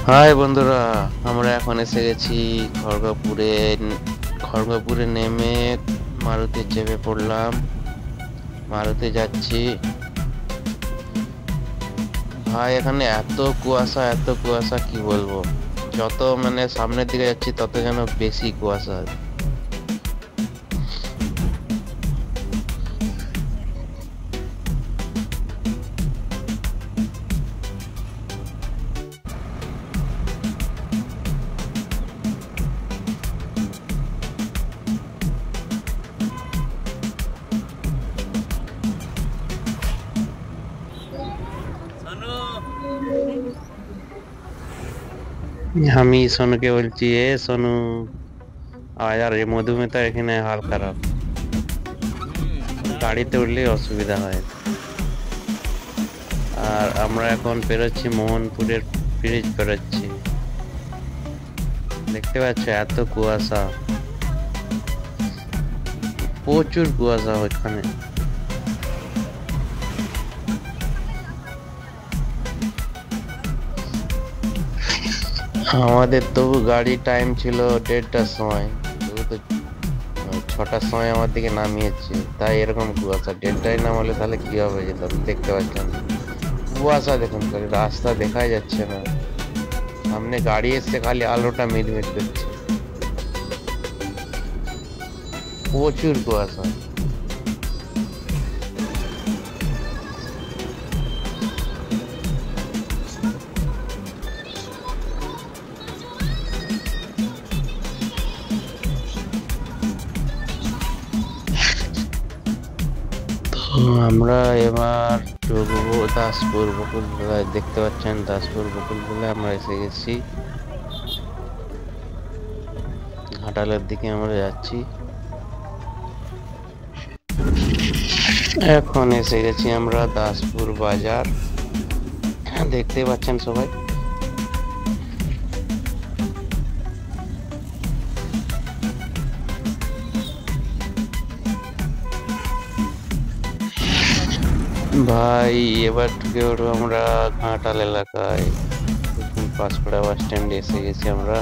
High বন্ধুরা, আমরা এখন এসে গেছি খড়গপুরে। খড়গপুরে নেমে মারুতি চেপে পড়লাম। মারুতি যাচ্ছি। ভাই এখানে এত কুয়াশা, এত কুয়াশা কি বলবো। যত মানে সামনের দিকে যাচ্ছি তত যেন বেশি কুয়াশা। আমি সোনুকে বলছি, এ সোনু আজ আর এই মধুমিতা এখানে হাল খারাপ। গাড়িতে উঠলে অসুবিধা হয়। আর আমরা এখন পেরোচ্ছি মোহনপুরের ব্রিজ পেরোচ্ছি। দেখতে পাচ্ছ এত কুয়াশা, প্রচুর কুয়াশা ওইখানে। আমাদের তবু গাড়ি টাইম ছিল 1:30টার সময়, তবু তো 6টার সময় আমার দিকে নামিয়েছে। তাই এরকম কুয়াশা, 1:30টায় নামালে তাহলে কি হবে, যেতাম। দেখতে পাচ্ছেন কুয়াশা, দেখুন খালি রাস্তা দেখাই যাচ্ছে না। সামনে গাড়ি এসছে, খালি আলোটা মিটমিট করছে। প্রচুর কুয়াশা। আমরা এবার ঢুকবো দাসপুর বকুলতলায়। দেখতে পাচ্ছেন দাসপুর বকুলতলায় আমরা এসে গেছি। ঘাটালের দিকে আমরা যাচ্ছি। এখন এসে গেছি আমরা দাসপুর বাজার। দেখতে পাচ্ছেন সবাই। ভাই এবার ঢুকে পড়বো আমরা ঘাটাল এলাকায়। পাঁচপাড়া বাস স্ট্যান্ডে এসে গেছি আমরা।